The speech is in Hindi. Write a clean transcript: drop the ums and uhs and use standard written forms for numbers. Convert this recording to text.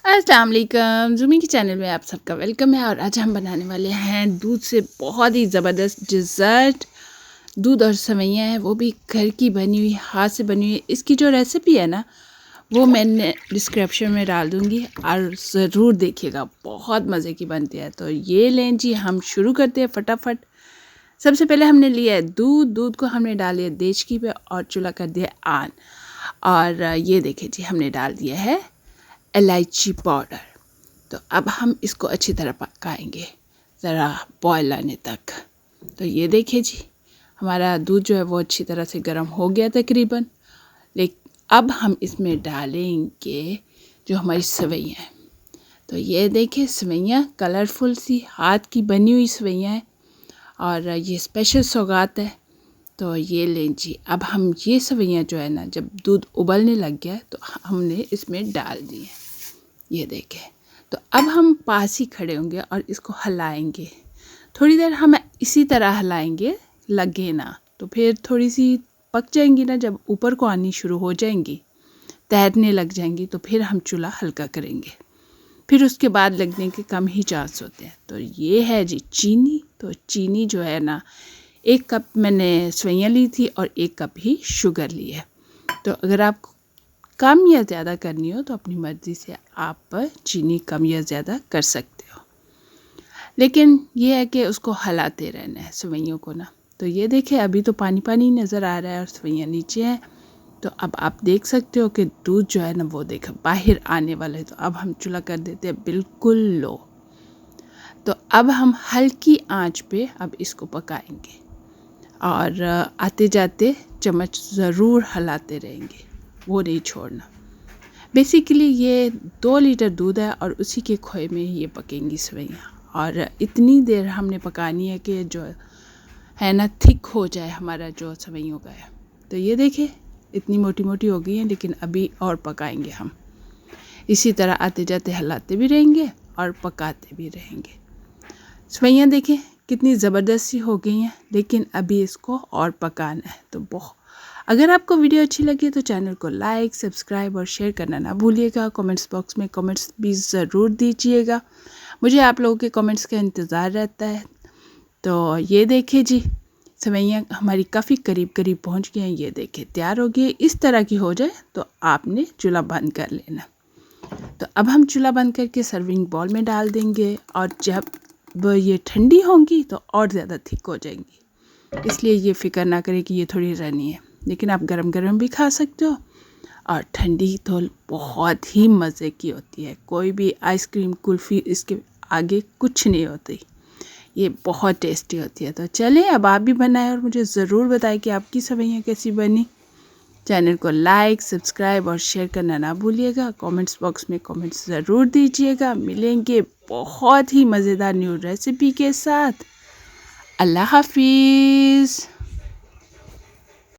अस्सलाम वालेकुम ज़ुमी के चैनल में आप सबका वेलकम है। और आज हम बनाने वाले हैं दूध से बहुत ही ज़बरदस्त डिज़र्ट। दूध और सेवइयाँ हैं, वो भी घर की बनी हुई, हाथ से बनी हुई। इसकी जो रेसिपी है ना, वो मैंने डिस्क्रिप्शन में डाल दूँगी और ज़रूर देखिएगा, बहुत मज़े की बनती है। तो ये लें जी, हम शुरू करते हैं फटाफट। सबसे पहले हमने लिया है दूध को हमने डाल दिया देचकी पे और चूल्हा कर दिया ऑन। और ये देखिए जी, हमने डाल दिया है इलायची पाउडर। तो अब हम इसको अच्छी तरह पकाएंगे ज़रा बॉयल आने तक। तो ये देखिए जी, हमारा दूध जो है वो अच्छी तरह से गर्म हो गया तकरीबन। लेकिन अब हम इसमें डालेंगे जो हमारी सेवइयाँ हैं। तो ये देखिए, सेवइयाँ कलरफुल सी हाथ की बनी हुई सेवइयाँ हैं और ये स्पेशल सौगात है। तो ये लें जी, अब हम ये सेवइयाँ जो है ना, जब दूध उबलने लग गया तो हमने इसमें डाल दी है। ये देखें। तो अब हम पास ही खड़े होंगे और इसको हिलाएंगे थोड़ी देर। हम इसी तरह हिलाएंगे, लगे ना तो फिर थोड़ी सी पक जाएंगी ना, जब ऊपर को आनी शुरू हो जाएंगी, तैरने लग जाएंगी, तो फिर हम चूल्हा हल्का करेंगे। फिर उसके बाद लगने के कम ही चांस होते हैं। तो ये है जी चीनी। तो चीनी जो है ना, 1 कप मैंने सेवइयाँ ली थी और 1 कप ही शुगर ली है। तो अगर आपको कम या ज़्यादा करनी हो तो अपनी मर्ज़ी से आप चीनी कम या ज़्यादा कर सकते हो, लेकिन ये है कि उसको हिलाते रहना है सेवइयों को ना। तो ये देखिए, अभी तो पानी पानी नज़र आ रहा है और सेवइयाँ नीचे हैं। तो अब आप देख सकते हो कि दूध जो है ना, वो देखो बाहर आने वाला है। तो अब हम चूल्हा कर देते हैं बिल्कुल लो। तो अब हम हल्की आंच पे अब इसको पकाएंगे और आते जाते चम्मच ज़रूर हिलाते रहेंगे, वो नहीं छोड़ना। बेसिकली ये 2 लीटर दूध है और उसी के खोए में ही ये पकेंगी सेवइयाँ। और इतनी देर हमने पकानी है कि जो है ना, थिक हो जाए हमारा जो सेवइयों का है। तो ये देखिए, इतनी मोटी मोटी हो गई हैं, लेकिन अभी और पकाएंगे हम। इसी तरह आते जाते हिलाते भी रहेंगे और पकाते भी रहेंगे। सेवइयाँ देखें कितनी ज़बरदस्त सी हो गई हैं, लेकिन अभी इसको और पकाना है। तो बहुत, अगर आपको वीडियो अच्छी लगी तो चैनल को लाइक, सब्सक्राइब और शेयर करना ना भूलिएगा। कमेंट्स बॉक्स में कमेंट्स भी ज़रूर दीजिएगा, मुझे आप लोगों के कमेंट्स का इंतज़ार रहता है। तो ये देखिए जी, सेवइयाँ हमारी काफ़ी करीब करीब पहुंच गई हैं। ये देखिए तैयार हो गई। इस तरह की हो जाए तो आपने चूल्हा बंद कर लेना। तो अब हम चूल्हा बंद करके सर्विंग बॉल में डाल देंगे और जब ये ठंडी होंगी तो और ज़्यादा थिक हो जाएंगी। इसलिए ये फ़िक्र ना करें कि ये थोड़ी रनी है, लेकिन आप गरम गरम भी खा सकते हो और ठंडी तो बहुत ही मज़े की होती है। कोई भी आइसक्रीम, कुल्फ़ी इसके आगे कुछ नहीं होती। ये बहुत टेस्टी होती है। तो चलें, अब आप भी बनाएं और मुझे ज़रूर बताएं कि आपकी सेवइयाँ कैसी बनी। चैनल को लाइक, सब्सक्राइब और शेयर करना ना भूलिएगा। कमेंट्स बॉक्स में कमेंट्स ज़रूर दीजिएगा। मिलेंगे बहुत ही मज़ेदार न्यू रेसिपी के साथ। अल्लाह हाफिज़।